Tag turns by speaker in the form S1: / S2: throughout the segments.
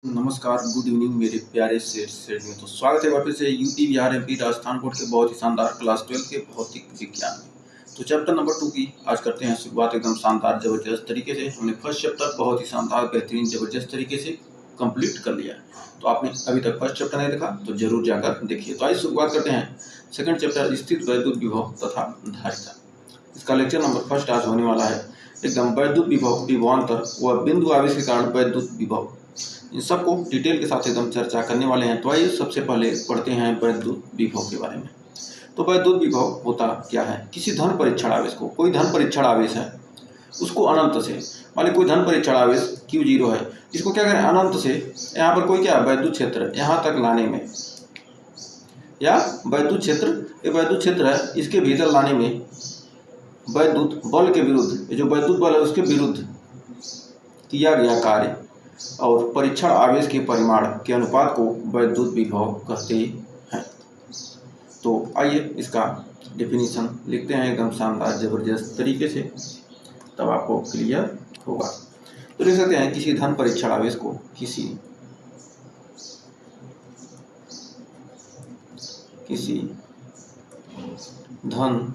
S1: नमस्कार, good evening मेरे प्यारे सेठ में। तो स्वागत है वापस से UP Bihar MP Rajasthan board के बहुत ही शानदार क्लास 12 के भौतिक विज्ञान में। तो चैप्टर नंबर 2 की आज करते हैं शुरुआत एकदम शानदार जबरदस्त तरीके से। हमने फर्स्ट चैप्टर बहुत ही शानदार बेहतरीन जबरदस्त तरीके से कंप्लीट कर लिया है। तो आपने अभी तक फर्स्ट चैप्टर नहीं देखा तो जरूर जाकर देखिए। तो आइए शुरुआत करते हैं सेकंड चैप्टर स्थित वैद्युत विभव तथा धारिता। इसका लेक्चर नंबर फर्स्ट आज होने वाला है एकदम वैद्युत विभव, विभवांतर व बिंदु आवेश के कारण वैद्युत विभव। इन सबको डिटेल के साथ एकदम चर्चा करने वाले हैं। तो आइए सबसे पहले पढ़ते हैं वैद्युत विभव के बारे में। तो वैद्युत विभव होता क्या है? किसी धन परीक्षण आवेश को, कोई धन परीक्षण आवेश है उसको अनंत से, मान ली कोई धन परीक्षण आवेश Q0 है, इसको क्या करें अनंत से यहाँ पर कोई क्या वैद्युत क्षेत्र यहाँ तक लाने में, या वैद्युत क्षेत्र, ये वैद्युत क्षेत्र है, इसके भीतर लाने में वैद्युत बल के विरुद्ध, ये जो वैद्युत बल है उसके विरुद्ध किया गया कार्य और परीक्षण आवेश के परिमाण के अनुपात को वैद्युत विभव कहते हैं। तो आइए इसका डेफिनेशन लिखते हैं एकदम शानदार जबरदस्त तरीके से, तब आपको क्लियर होगा। तो लिख सकते हैं किसी धन परीक्षण आवेश को, किसी धन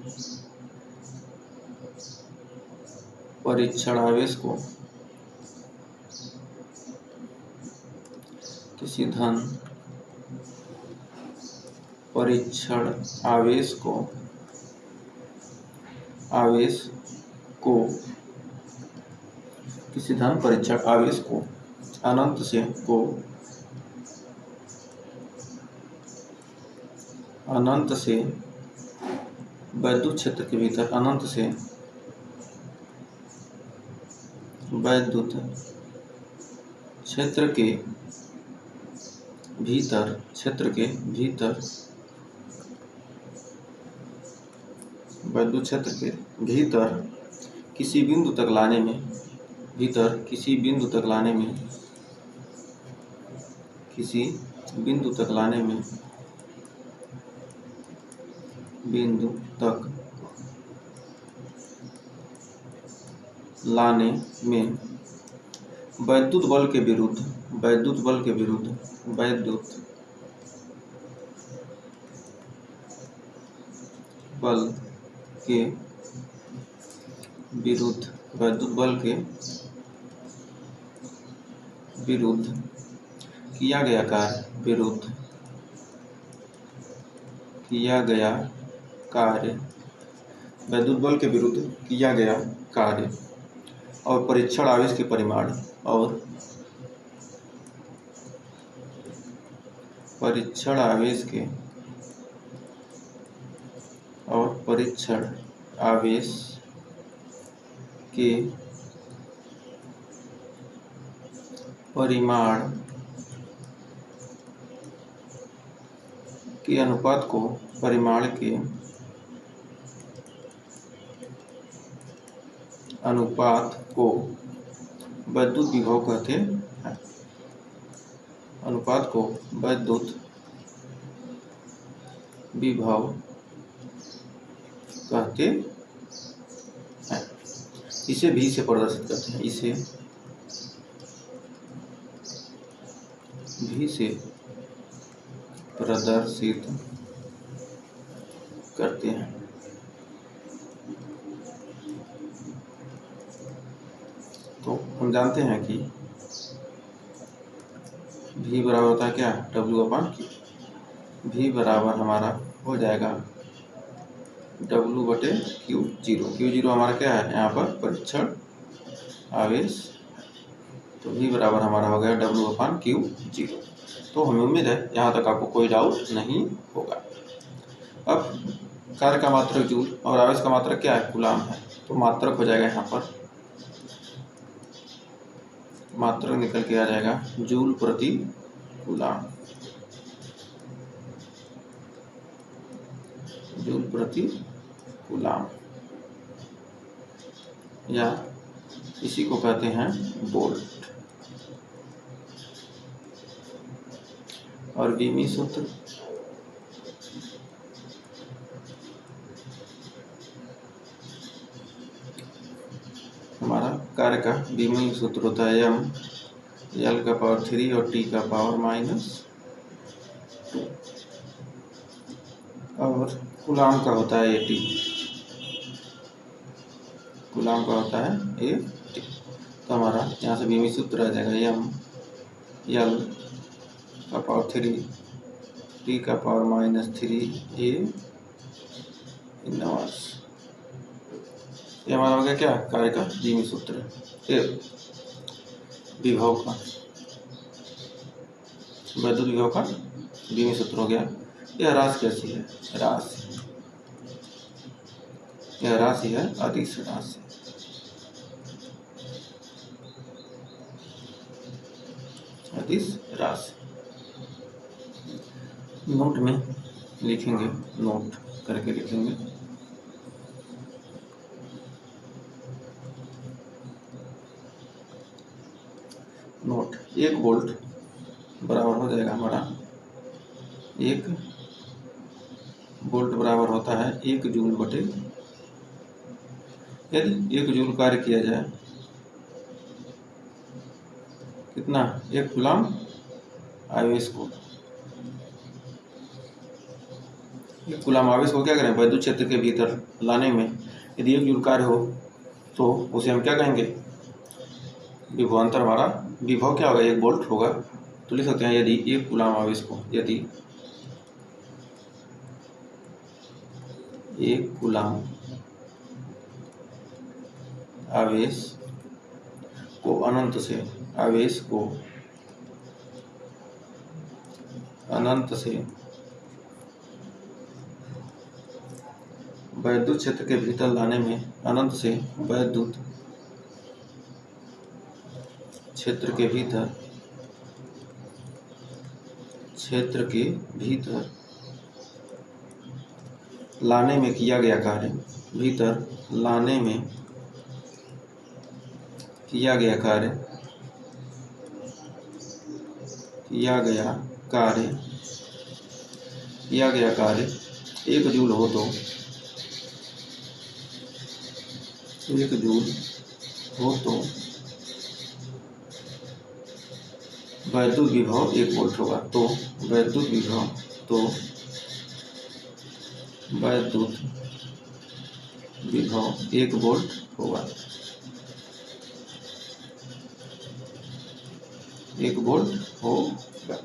S1: परीक्षण आवेश को, किसी धन परीक्षण आवेश को किसी धन परीक्षण आवेश को अनंत से वैद्युत क्षेत्र के भीतर, अनंत से वैद्युत क्षेत्र के भीतर वैद्युत क्षेत्र के भीतर किसी बिंदु तक लाने में, किसी बिंदु तक लाने में वैद्युत बल के विरुद्ध वैद्युत बल के विरुद्ध किया गया कार्य और परीक्षण आवेश के परिमाण और परीक्षण आवेश के परिमाण के अनुपात को वैद्युत विभव कहते हैं। अनुपात को वैद्युत विभव कहते हैं। इसे भी से प्रदर्शित करते हैं, इसे भी से प्रदर्शित करते हैं। तो हम जानते हैं कि V बराबर होता है क्या, W/Q। V बराबर हमारा हो जाएगा W/Q0। Q0 हमारा क्या है यहाँ पर परीक्षण आवेश, तो V बराबर हमारा हो गया W/Q0। तो हमें उम्मीद है यहाँ तक आपको कोई डाउट नहीं होगा। अब कार्य का मात्रक जूल और आवेश का मात्रक क्या है, कूलाम है। तो मात्रक हो जाएगा, यहाँ पर मात्रक निकल के आ जाएगा जूल प्रति कूलाम, जूल प्रति कूलाम, या इसी को कहते हैं वोल्ट। और बीमी सूत्र हमारा कार्य का बीमी सूत्र होता है एल का पावर 3 और टी का पावर -2 और कूलाम का होता है 80। कूलाम का होता है 80। तो हमारा यहाँ से बीमी सूत्र आ जाएगा एम एल का पावर 3 टी का पावर -3 ए इनवर्स। ये हमारा हो गया क्या, कार्य का बीमी सूत्र। ये विभव का, वैद्युत विभव का बीमी सूत्र हो गया। यह राशि कैसी है, राशि, यह राशि है अदिश राशि। अदिश राशि नोट में लिखेंगे, नोट करके लिखेंगे। नोट, 1 वोल्ट बराबर हो जाएगा हमारा, 1 वोल्ट बराबर होता है 1 जूल बटे, यदि 1 जूल कार्य किया जाए कितना, 1 कूलाम आवेश को, 1 कूलाम आवेश को क्या करें, वैद्युत क्षेत्र के भीतर लाने में यदि 1 जूल कार्य हो तो उसे हम क्या कहेंगे, विभवांतर। हमारा विभव क्या होगा, 1 वोल्ट होगा। तो लिख सकते हैं यदि 1 कूलाम आवेश को, यदि 1 कूलाम आवेश को अनंत से, आवेश को अनंत से वैद्युत क्षेत्र के भीतर लाने में, अनंत से वैद्युत क्षेत्र के भीतर, क्षेत्र के भीतर लाने में किया गया कार्य, भीतर लाने में किया गया कार्य, किया गया कार्य 1 जूल हो तो, 1 जूल हो तो वैद्युत विभव 1 वोल्ट होगा। तो वैद्युत विभव, तो वैद्युत विभव 1 वोल्ट होगा, 1 वोल्ट होगा।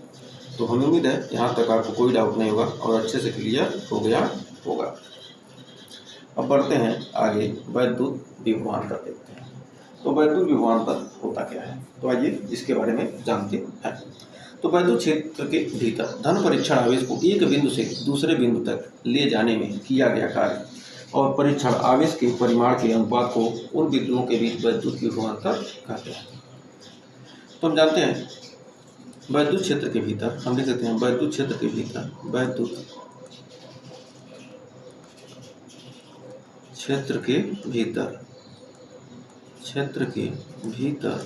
S1: तो हमें उम्मीद है यहाँ तक आपको कोई डाउट नहीं होगा और अच्छे से क्लियर हो गया होगा। अब बढ़ते हैं आगे, वैद्युत विभवांतर देखते हैं। तो वैद्युत विभवांतर होता क्या है, तो आइए इसके बारे में जानते हैं। तो वैद्युत क्षेत्र के भीतर धन परीक्षण आवेश को एक बिंदु से दूसरे बिंदु तक ले जाने में किया गया कार्य और परीक्षण आवेश के परिमाण के अनुपात को उन बिंदुओं के बीच वैद्युत विभवांतर कहते हैं। तो हम जानते हैं वैद्युत क्षेत्र के भीतर, हम लिख सकते हैं वैद्युत क्षेत्र के भीतर, वैद्युत क्षेत्र के भीतर, क्षेत्र के भीतर,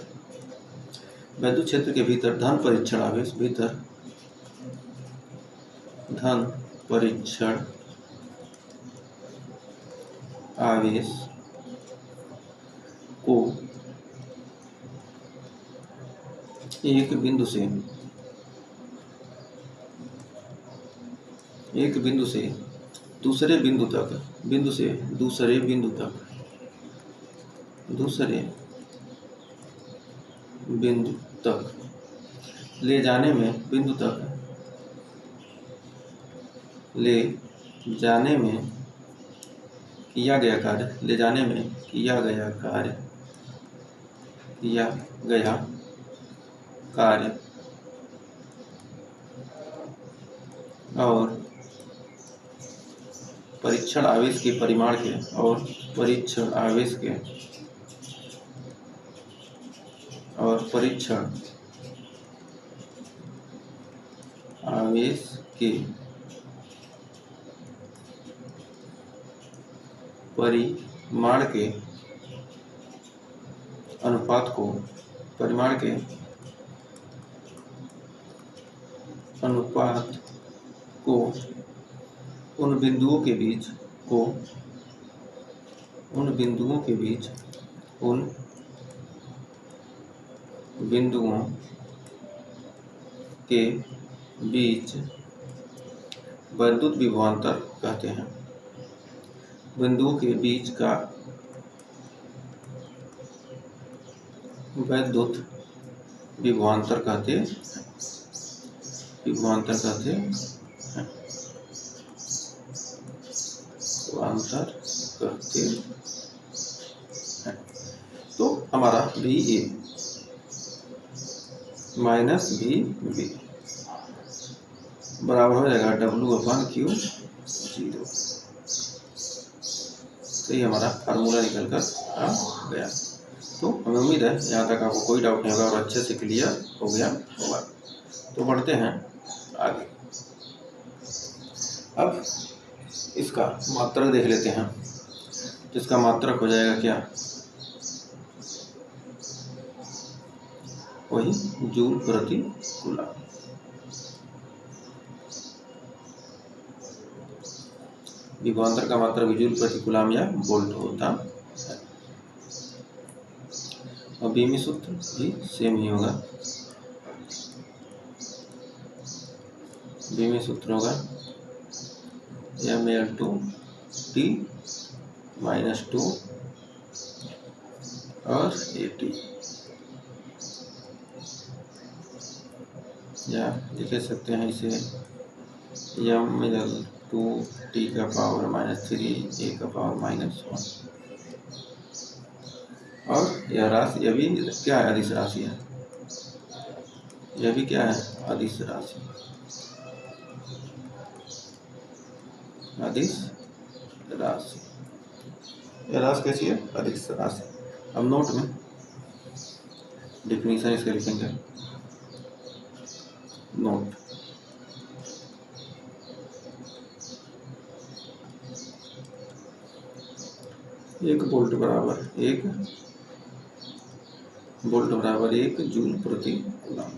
S1: वैद्युत क्षेत्र के भीतर धन परीक्षण आवेश, भीतर धन परीक्षण आवेश को एक बिंदु से दूसरे बिंदु तक, बिंदु से दूसरे बिंदु तक, दूसरे बिंदु तक ले जाने में, बिंदु तक ले जाने में किया गया कार्य, ले जाने में किया गया कार्य, किया गया कार्य और परीक्षण आवेश के परिमाण के, और परीक्षण आवेश के, और परीक्षण आवेश के परिमाण के अनुपात को, परिमाण के अनुपात को उन बिंदुओं के बीच, को उन बिंदुओं के बीच, उन बिंदुओं के बीच वैद्युत विभवांतर कहते हैं। बिंदुओं के बीच का वैद्युत विभवांतर कहते हैं। विभवांतर कहते हैं। तो हमारा भी ए माइनस भी बी बराबर हो जाएगा W/Q 0। तो ये हमारा फार्मूला निकल कर आ गया। तो हमें उम्मीद है यहाँ तक आपको कोई डाउट नहीं होगा और अच्छे से क्लियर हो गया होगा। तो बढ़ते हैं आगे। अब इसका मात्रक देख लेते हैं। तो इसका मात्रक हो जाएगा क्या, वही जूल प्रति कूलम। विभवांतर का मात्रक भी जूल प्रति कूलम या वोल्ट होता है। और बीमी सूत्र भी सेम ही होगा। बीमी सूत्र होगा mL/T-2 और AT, या लिख सकते हैं इसे mL/T⁻³ A⁻−1। और यह राशि, यह भी क्या है, अदिश राशि है। यह भी क्या है, अदिश राशि। अदिश राशि, यह राशि कैसी है, अदिश राशि। अब नोट में डिफिनीशन इसका लिखेंगे। नोट, एक वोल्ट बराबर 1 जूल प्रति कूलम।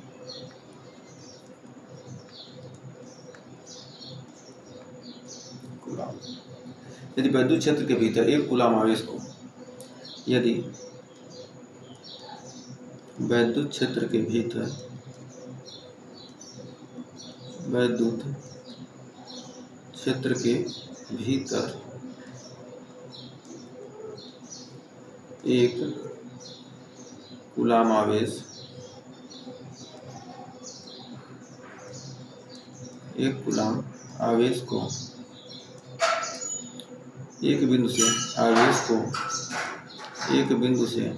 S1: यदि वैद्युत क्षेत्र के भीतर 1 कूलम आवेश को, यदि वैद्युत क्षेत्र के भीतर 1 कूलम आवेश, 1 कूलम आवेश को एक बिंदु से, आवेश को एक बिंदु से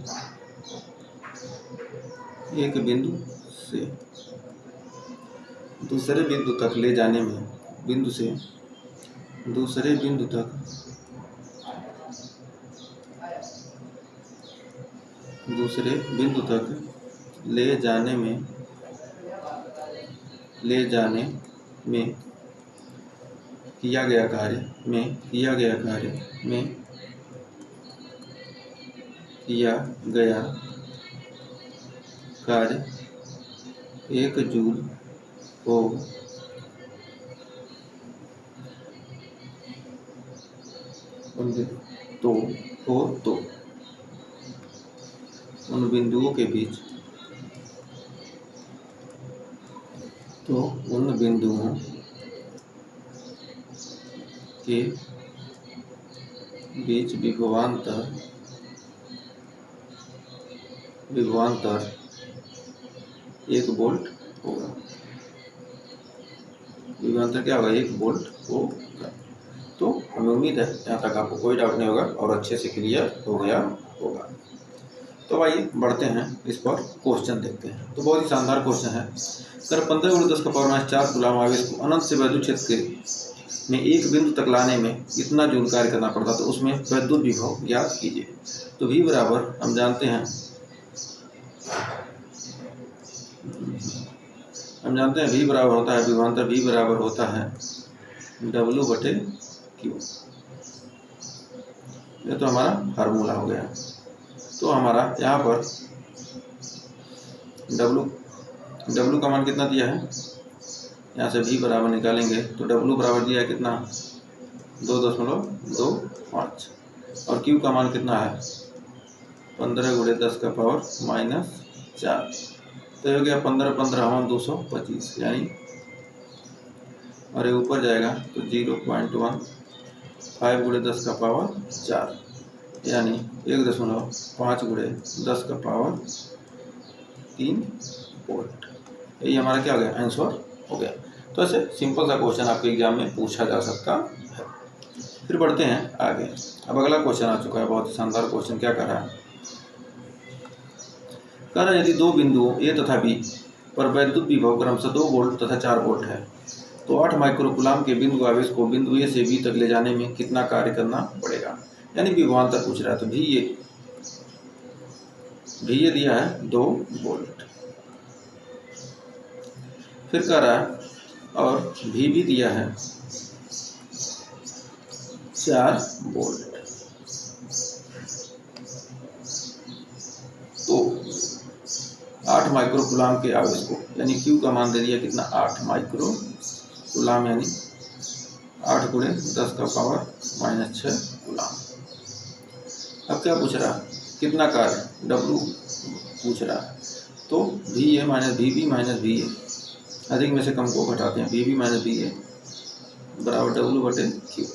S1: दूसरे बिंदु तक ले जाने में, बिंदु से दूसरे बिंदु तक ले जाने में किया गया कार्य 1 जूल हो, तो उन बिंदुओं के बीच, विभवांतर 1 वोल्ट होगा। विभवांतर क्या होगा, 1 वोल्ट होगा। तो हमें उम्मीद है यहाँ तक आपको कोई डाउट नहीं होगा और अच्छे से क्लियर हो गया होगा। तो आइए बढ़ते हैं इस पर, क्वेश्चन देखते हैं। तो बहुत ही शानदार क्वेश्चन है। अगर 15×10⁻⁴ कूलम आवेश को अनंत से वैद्युत क्षेत्र में एक बिंदु तक लाने में इतना जूल कार्य करना पड़ता, तो उसमें वैद्युत विभव ज्ञात कीजिए। तो V बराबर हम जानते हैं, V बराबर होता है, विभवांतर V बराबर होता है W/Q। ये तो हमारा फार्मूला हो गया। तो हमारा यहाँ पर W का मान कितना दिया है, यहाँ से V बराबर निकालेंगे तो W बराबर दिया है कितना, 2.25। और Q का मान कितना है, 15×10⁻⁴ तो हो गया 15 15 225 यानी, और ये ऊपर जाएगा तो 0.15 गुणे 10 का पावर 4 यानी 1.5 गुणे 10 का पावर 3 वोल्ट। यही हमारा क्या हो गया, आंसर हो गया। तो ऐसे सिंपल सा क्वेश्चन आपके एग्जाम में पूछा जा सकता है। फिर बढ़ते हैं आगे। अब अगला क्वेश्चन आ चुका है, बहुत ही शानदार क्वेश्चन। क्या कर रहा है, कह रहा है यदि दो बिंदुओं ए तथा बी पर वैद्युत विभव क्रमशः 2 वोल्ट तथा 4 वोल्ट है तो 8 माइक्रोकुलाम के बिंदु आवेश को बिंदु ए से बी तक ले जाने में कितना कार्य करना पड़ेगा। यानी विभवांतर पूछ रहा है। तो भी ये दिया है 2 वोल्ट, फिर कह रहा है और भी दिया है 4 वोल्ट। तो 8 माइक्रोकुलाम के आवेश को, यानी Q का मान दे दिया कितना, 8 माइक्रोकुलाम यानी 8 गुणे 10 का पावर -6 कुलाम। अब क्या पूछ रहा है, कितना कार्य, W पूछ रहा है। तो VA minus VB minus VA, अधिक में से कम को घटाते हैं, VB माइनस VA बराबर W बटे Q।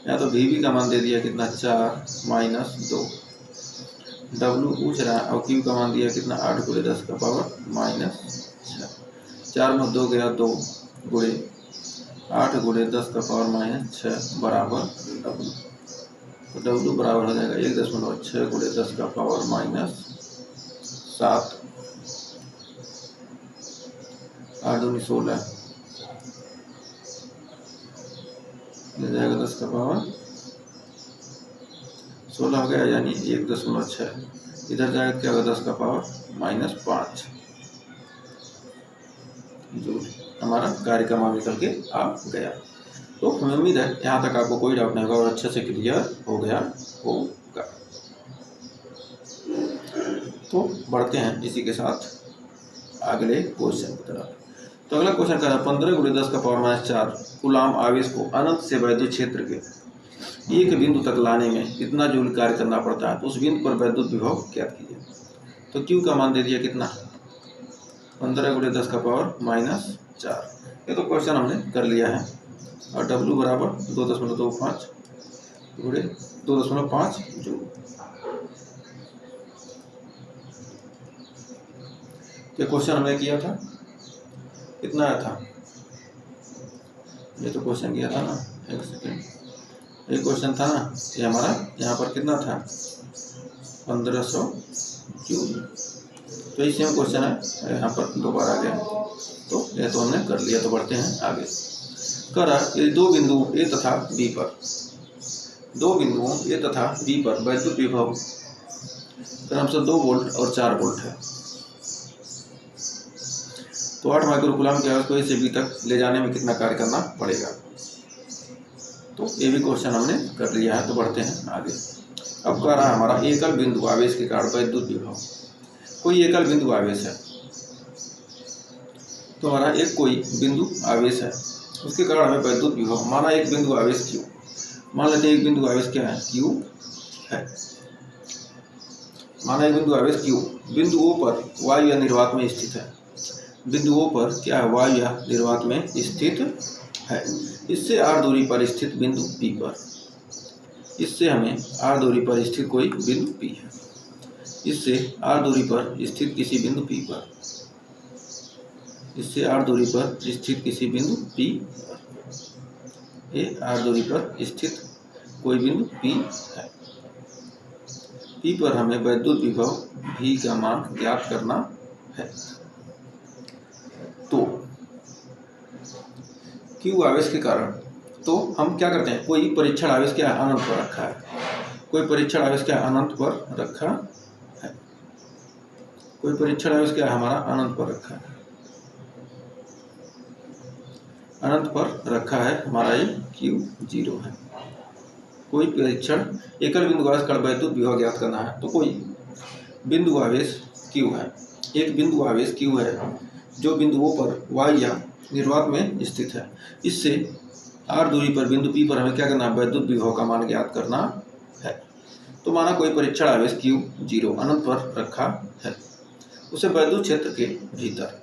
S1: या तो VB का मान दे दिया कितना, 4 माइनस 2, W पूछ रहा है और Q का मान दिया कितना, 8 गुणे 10 का पावर -6। 4 में 2 गया 2 गुणे 8 गुणे 10 का पावर -6 बराबर W। तो W बराबर हो जाएगा 1.6 गुणे 10 का पावर -7, 8 दूनी 16 मिल जाएगा 10 का पावर 16 हो गया, यानी 1.6 इधर जाएगा क्या होगा, 10 का पावर -5 जूल। हमारा कार्य का मान निकल के आ गया। तो हमें उम्मीद है यहाँ तक आपको कोई डाउट नहीं होगा और अच्छे से क्लियर हो गया होगा। तो बढ़ते हैं इसी के साथ अगले क्वेश्चन की तरफ। तो अगला क्वेश्चन कह रहा है 15 गुणे 10 का पावर -4 कुलाम आवेश को अनंत से वैद्युत क्षेत्र के एक बिंदु तक लाने में कितना जूल कार्य करना पड़ता है। तो उस बिंदु पर वैद्युत विभव ज्ञात कीजिए। तो Q का मान दे दिया कितना, 15 गुणे 10 का पावर -4। ये तो क्वेश्चन हमने कर लिया है। और W बराबर 2.25 गुणे 2.5 जूल। ये क्वेश्चन हमने किया था, कितना आया था, ये तो क्वेश्चन किया था ना, एक सेकेंड, ये क्वेश्चन था ना, ये हमारा यहाँ पर कितना था, 1500 जूल। तो इसी में क्वेश्चन है, यहाँ पर दोबारा आ गया। तो ये तो हमने कर लिया। तो बढ़ते हैं आगे। कह रहा है दो बिंदुओं A तथा B पर, दो बिंदुओं A तथा B पर वैद्युत विभव क्रमशः 2 वोल्ट और 4 वोल्ट है। तो 8 माइक्रोकुलाम के आवेश को A से B तक ले जाने में कितना कार्य करना पड़ेगा। तो ये भी क्वेश्चन हमने कर लिया है। तो बढ़ते हैं आगे। अब कह रहा है हमारा एकल बिंदु आवेश के कारण वैद्युत विभव। कोई एकल बिंदु आवेश है, तो हमारा एक कोई बिंदु आवेश है, उसके कारण हमें वैद्युत विभव, माना एक बिंदु आवेश Q, मान लेते हैं एक बिंदु आवेश क्या है, Q है। माना एक बिंदु आवेश Q बिंदु O पर वायु या निर्वात में स्थित है। बिंदु O पर क्या है, वायु या निर्वात में स्थित है। इससे r दूरी पर स्थित बिंदु P पर, इससे हमें r दूरी पर स्थित कोई बिंदु P है, इससे r दूरी पर स्थित किसी बिंदु P पर, इससे r दूरी पर स्थित किसी बिंदु P पर, ये r दूरी पर स्थित कोई बिंदु P है। P पर हमें वैद्युत विभव V का मान ज्ञात करना है। तो Q आवेश के कारण, तो हम क्या करते हैं, कोई परीक्षण आवेश क्या अनंत पर रखा है, कोई परीक्षण आवेश क्या अनंत पर रखा है, कोई परीक्षण आवेश क्या हमारा अनंत पर रखा है, अनंत पर रखा है हमारा ये Q0 है। कोई परीक्षण एकल बिंदु आवेश का वैद्युत विभव ज्ञात करना है। तो कोई बिंदु आवेश Q है, एक बिंदु आवेश Q है जो बिंदुओं पर वायु या निर्वात में स्थित है। इससे r दूरी पर बिंदु P पर हमें क्या करना है, वैद्युत विभव का मान ज्ञात करना है। तो माना कोई परीक्षण आवेश Q0 अनंत पर रखा है। उसे वैद्युत क्षेत्र के भीतर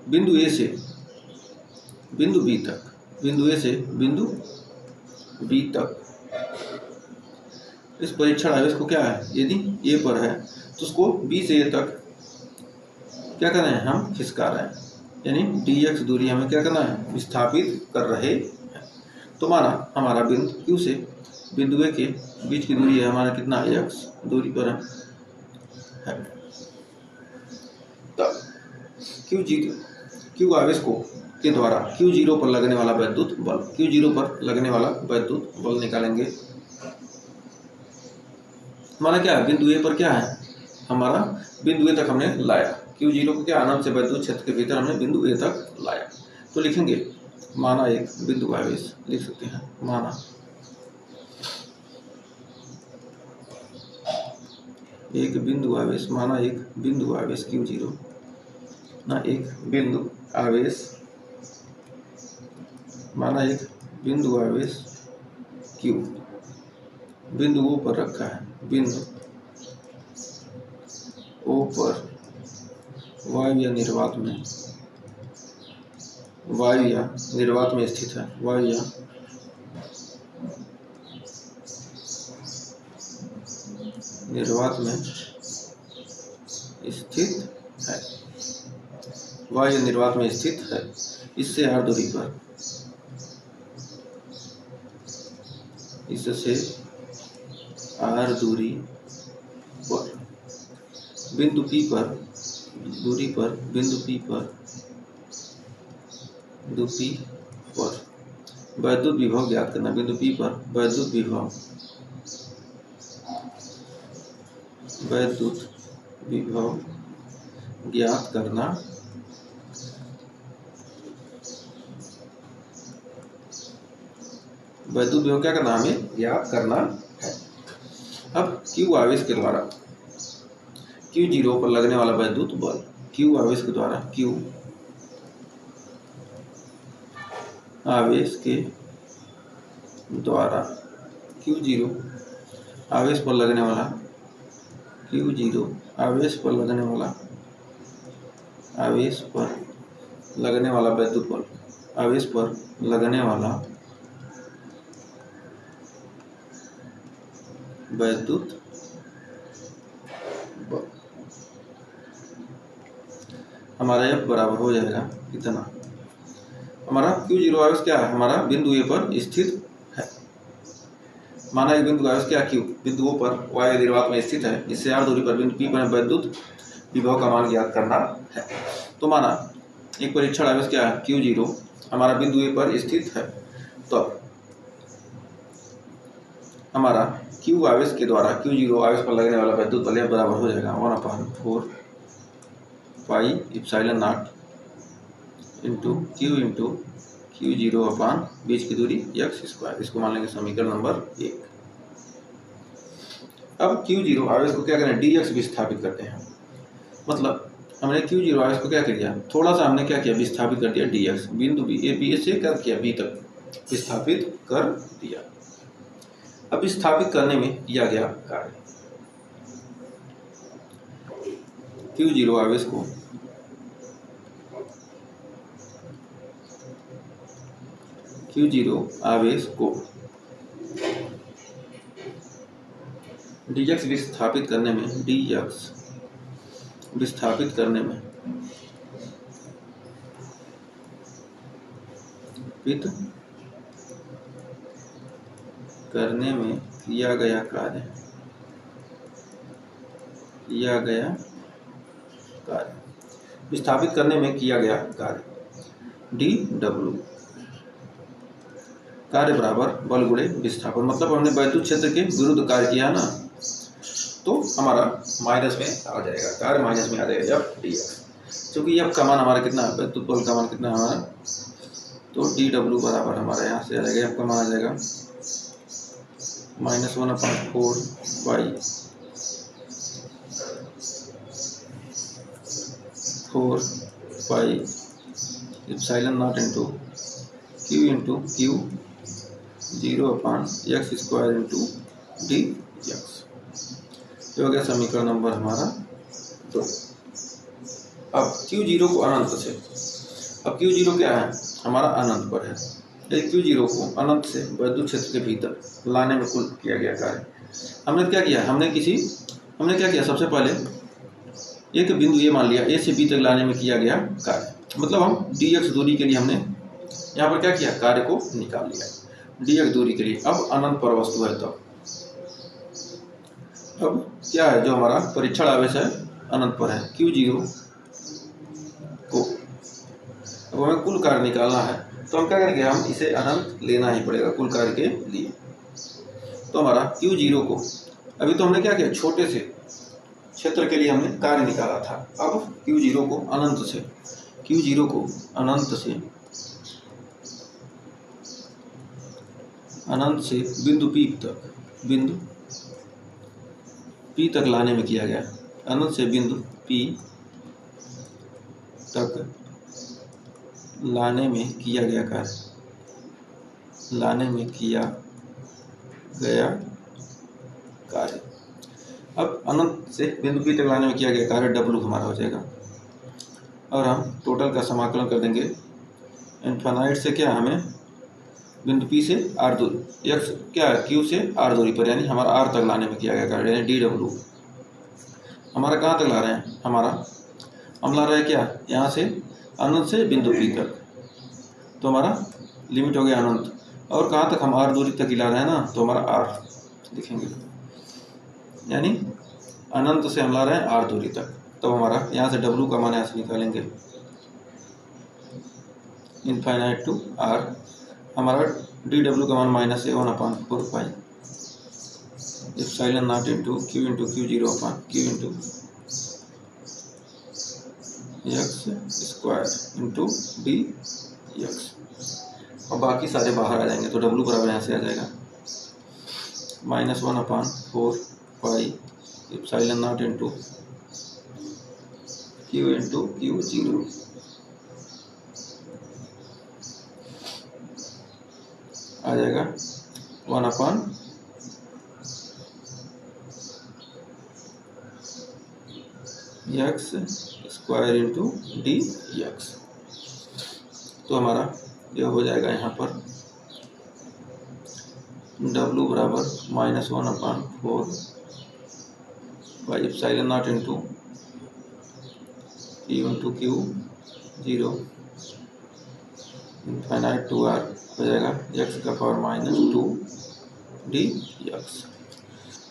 S1: बिंदु ए से बिंदु बी तक, बिंदु ए से बिंदु बी तक इस परीक्षण आवेश को क्या है, यदि ए पर है तो उसको बी से ए तक क्या कर रहे हैं, हम खिसका रहे हैं, यानी dx दूरी हमें क्या करना है, विस्थापित कर रहे हैं। तो माना हमारा बिंदु Q से बिंदु ए के बीच की दूरी है हमारा कितना, x दूरी पर है। तब Q आवेश को के द्वारा Q0 पर लगने वाला वैद्युत बल, Q0 पर लगने वाला वैद्युत बल निकालेंगे। हमारा क्या है, बिंदु ए पर क्या है, हमारा बिंदु ए तक हमने लाया, Q0 को क्या अनंत से वैद्युत क्षेत्र के भीतर हमने बिंदु ए तक लाया। तो लिखेंगे माना एक बिंदु आवेश, लिख सकते हैं माना एक बिंदु आवेश, माना एक बिंदु आवेश Q0 ना एक बिंदु आवेश, माना एक बिंदु आवेश Q बिंदु O पर रखा है, बिंदु O पर वायु या निर्वात में, वायु या निर्वात में स्थित है, वायु या निर्वात में स्थित है, वायु निर्वात में स्थित है। इससे r दूरी पर, इससे r दूरी पर बिंदु P पर दूरी पर, बिंदु P पर वैद्युत विभव ज्ञात करना, बिंदु P पर वैद्युत विभव ज्ञात करना। वैद्युत विभव क्या करना, हमें ज्ञात करना है। अब Q आवेश के द्वारा Q0 पर लगने वाला वैद्युत बल, Q आवेश के द्वारा, Q आवेश के द्वारा Q0 आवेश पर लगने वाला, Q0 आवेश पर लगने वाला, आवेश पर लगने वाला वैद्युत बल, आवेश पर लगने वाला वैद्युत बल हमारा F बराबर हो जाएगा कितना, हमारा Q0 आवेश क्या है, हमारा बिंदु ए पर स्थित है। माना एक बिंदु आवेश क्या, Q बिंदु O पर वायु निर्वात में स्थित है, इससे r दूरी पर बिंदु P पर वैद्युत विभव का मान ज्ञात करना है। तो माना एक परीक्षण आवेश क्या है, Q0 हमारा बिंदु ए पर स्थित है, तो हमारा Q आवेश के द्वारा Q0 आवेश पर लगने वाला वैद्युत बल बराबर हो जाएगा 1/4 pi epsilon naught into Q0 अपान बीच की दूरी x²। इसको मान लेंगे समीकरण नंबर 1। अब Q0 आवेश को क्या करें, dx विस्थापित करते हैं, मतलब हमने Q0 आवेश को क्या किया, थोड़ा सा हमने क्या किया, विस्थापित कर दिया dx, बिंदु B से क्या किया, B तक विस्थापित कर दिया। अब विस्थापित करने में किया गया कार्य, Q0 आवेश को dx विस्थापित करने में, dx विस्थापित करने में किया गया कार्य, विस्थापित करने में किया गया कार्य dw कार्य बराबर बल गुणे विस्थापन, मतलब हमने वैद्युत क्षेत्र के विरुद्ध कार्य किया ना, तो हमारा माइनस में आ जाएगा, कार्य माइनस में आ जाएगा F dx। क्योंकि F का मान हमारा कितना है, वैद्युत बल का मान कितना है हमारा, तो dw बराबर हमारा यहाँ से आ जाएगा, F का मान आ जाएगा -1/4 पाई 4 pi epsilon naught into Q0 अपान x² इंटू dx। तो हो गया समीकरण नंबर हमारा 2। अब Q0 को अनंत से, अब Q0 क्या है, हमारा अनंत पर है। यदि Q0 को अनंत से विद्युत क्षेत्र के भीतर लाने में कुल किया गया कार्य, हमने क्या किया, हमने क्या किया, सबसे पहले एक बिंदु ये मान लिया, ए से बी तक लाने में किया गया कार्य, मतलब हम dx दूरी के लिए हमने यहाँ पर क्या किया, कार्य को निकाल लिया dx दूरी के लिए। अब अनंत पर वस्तु है, तो अब क्या है, जो हमारा परीक्षण आवेश है अनंत पर है Q0 को, अब हमें कुल कार्य निकालना है, तो हम क्या करेंगे, हम इसे अनंत लेना ही पड़ेगा कुल कार्य के लिए। तो हमारा Q0 को, अभी तो हमने क्या किया, छोटे से क्षेत्र के लिए हमने कार्य निकाला था, अब Q0 को अनंत से, Q0 को अनंत से बिंदु P तक लाने में किया गया, अनंत से बिंदु P तक लाने में किया गया कार्य, अब अनंत से बिंदु P तक लाने में किया गया कार्य W हमारा हो जाएगा, और हम टोटल का समाकलन कर देंगे इनफाइनाइट से, क्या हमें बिंदु P से R दूरी, x क्या है, Q से R दूरी पर, यानी हमारा R तक लाने में किया गया कार्य, यानी dW हमारा कहाँ तक ला रहे हैं, हम ला रहे हैं क्या, यहाँ से अनंत से बिंदु P तक, तो हमारा लिमिट हो गया अनंत, और कहाँ तक, हम R दूरी तक ही ला रहे हैं ना, तो हमारा R लिखेंगे, यानी अनंत से हम ला रहे हैं R दूरी तक, तो हमारा यहाँ से W का मान यहाँ से निकालेंगे इनफाइनाइट टू R, हमारा dW का मान -A1/4 pi epsilon naught into Q into Q0 upon Q into x square into dx, और बाकी सारे बाहर आ जाएंगे, तो W बराबर यहाँ से आ जाएगा -1/4 pi epsilon naught into Q into Q0 आ जाएगा 1/x स्क्वायर इंटू dx, तो हमारा यह हो जाएगा यहाँ पर W बराबर -1/4 by epsilon naught into Q into Q0 infinite to R हो जाएगा x का पावर -2 dx।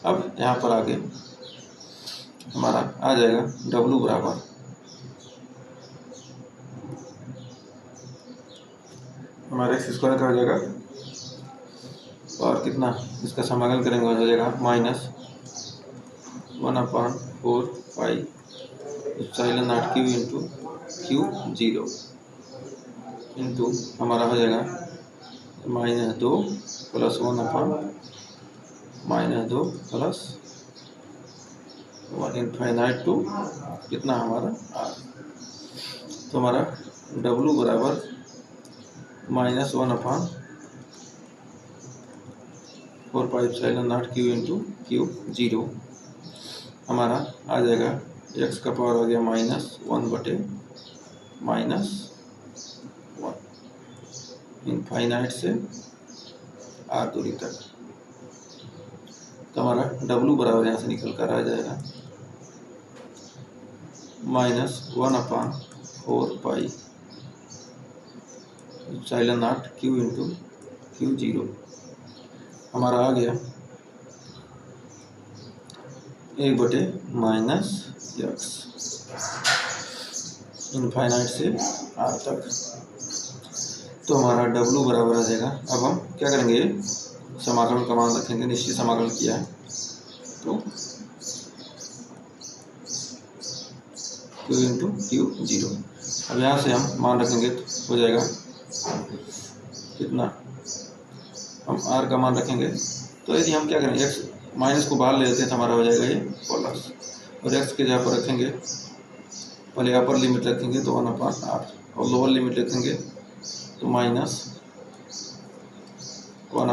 S1: अब यहाँ पर आगे हमारा आ जाएगा W बराबर हमारा x स्क्वायर का हो जाएगा, और कितना, इसका समाकलन करेंगे हो जाएगा -1/4 pi epsilon not Q into Q0 into हमारा हो जाएगा -2 प्लस 1/-2 प्लस 1 इनफाइनाइट टू कितना हमारा R, तो हमारा W बराबर -1/4 pi epsilon not Q into Q0, हमारा आ जाएगा x का पावर हो गया -1/-1 इनफाइनाइट से R दूरी तक, तो हमारा W बराबर यहाँ से निकल कर आ जाएगा -1/4 pi epsilon not Q into Q0, हमारा आ गया 1/-x इनफाइनाइट से R तक, तो हमारा W बराबर आ जाएगा। अब हम क्या करेंगे, समाकलन का मान रखेंगे, निश्चित समाकलन किया है तो Q इंटू Q0, अब यहाँ से हम मान रखेंगे तो हो जाएगा कितना, हम R का /, रखेंगे, तो यदि हम क्या करेंगे, x माइनस को बाहर ले लेते हैं तो हमारा हो जाएगा ये प्लस, और x के जगह पर रखेंगे, पहले अपर लिमिट रखेंगे तो 1/r, और लोअर लिमिट रखेंगे तो -1/∞, 1/∞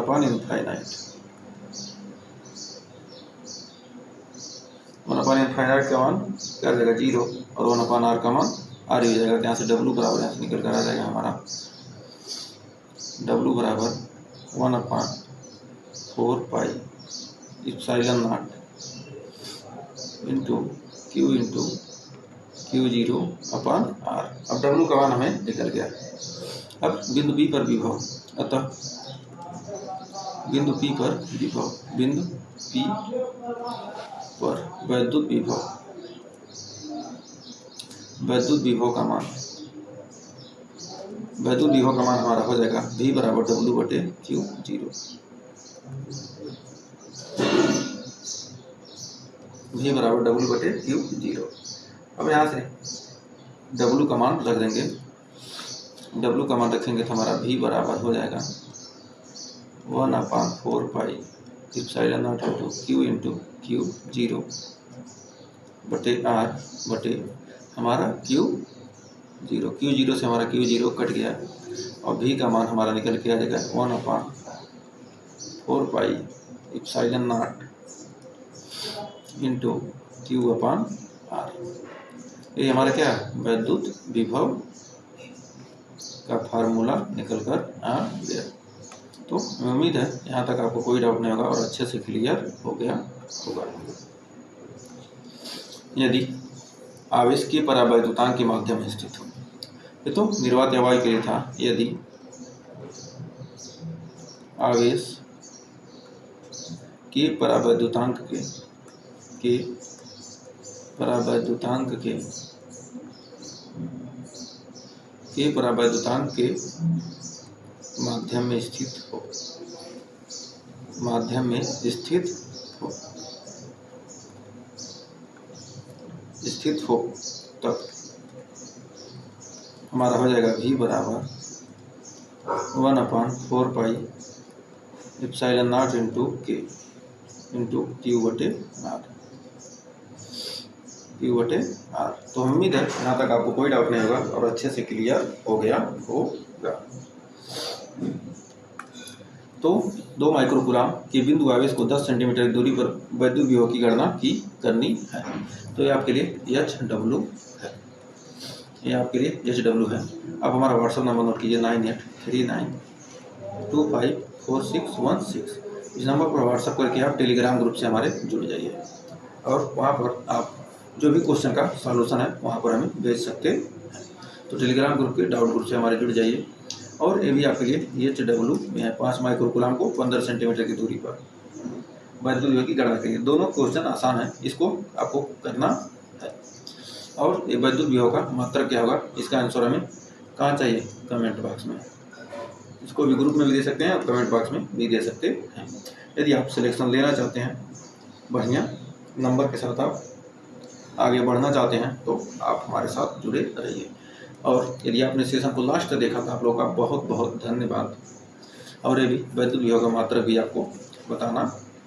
S1: का मान क्या आ जाएगा 0, और 1/r का मान आर हो जाएगा, यहाँ से डब्लू बराबर यहाँ से निकल कर आ जाएगा हमारा डब्लू बराबर 1/4 epsilon naught into Q zero upon R. अब डब्लू का मान हमें निकल गया। अब बिंदु P पर विभव, अतः बिंदु P पर विभव, बिंदु P पर वैद्युत विभव का मान, हमारा हो जाएगा V बराबर W बटे क्यू जीरो। V बराबर W बटे क्यू जीरो। अब यहाँ से W का मान रख देंगे, W का मान रखेंगे तो हमारा V बराबर हो जाएगा 1/4 epsilon naught into Q zero बटे R बटे हमारा क्यू जीरो से हमारा क्यू जीरो कट गया और V का मान हमारा निकल के आ जाएगा 1/4 epsilon naught into Q upon R. ये हमारा क्या वैद्युत विभव का फार्मूला निकल कर आ गया। तो उम्मीद है यहाँ तक आपको कोई डाउट नहीं होगा और अच्छे से क्लियर हो गया होगा। यदि आवेश के परावैद्युतांक के माध्यम में स्थित हो, ये तो निर्वात वायु के लिए था। यदि आवेश के परावैद्युतांक के माध्यम में स्थित हो तब हमारा हो जाएगा V बराबर 1/4 इप्सिलॉन नॉट इंटू क्यू बटे आर। तो उम्मीद है यहाँ तक आपको कोई डाउट नहीं होगा और अच्छे से क्लियर हो गया होगा। तो 2 माइक्रोकूलम के बिंदु आवेश को 10 सेंटीमीटर की दूरी पर वैद्युत विभव की गणना करनी है। तो ये आपके लिए HW है। आप हमारा व्हाट्सएप नंबर नोट कीजिए 9839254616। इस नंबर पर व्हाट्सएप करके आप टेलीग्राम ग्रुप से हमारे जुड़ जाइए और वहाँ पर आप जो भी क्वेश्चन का सॉल्यूशन है वहाँ पर हमें भेज सकते हैं। तो टेलीग्राम ग्रुप के डाउट ग्रुप से हमारे जुड़ जाइए। और ये भी आपके लिए HW में है, 5 माइक्रोकूलम को 15 सेंटीमीटर की दूरी पर वैद्युत विभव की गणना करिए। दोनों क्वेश्चन आसान है, इसको आपको करना है। और ये वैद्युत विभव का मात्रक क्या होगा, इसका आंसर हमें कहाँ चाहिए, कमेंट बॉक्स में। इसको भी ग्रुप में भी दे सकते हैं और कमेंट बॉक्स में भी दे सकते हैं। यदि आप सिलेक्शन लेना चाहते हैं, बढ़िया नंबर के साथ आप आगे बढ़ना चाहते हैं तो आप हमारे साथ जुड़े रहिए। और यदि आपने सेशन को लास्ट तक देखा तो आप लोगों का बहुत बहुत धन्यवाद। और ये भी वैद्युत विभव का मात्रक भी आपको बताना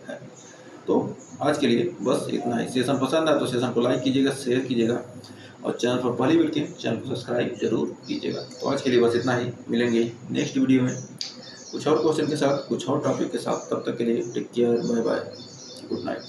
S1: है। तो आज के लिए बस इतना ही। सेशन पसंद आए तो सेशन को लाइक कीजिएगा, शेयर कीजिएगा और चैनल पर पहली बार के चैनल को सब्सक्राइब जरूर कीजिएगा। तो आज के लिए बस इतना ही। मिलेंगे नेक्स्ट वीडियो में कुछ और क्वेश्चन के साथ, कुछ और टॉपिक के साथ। तब तक के लिए take care, bye bye, good night.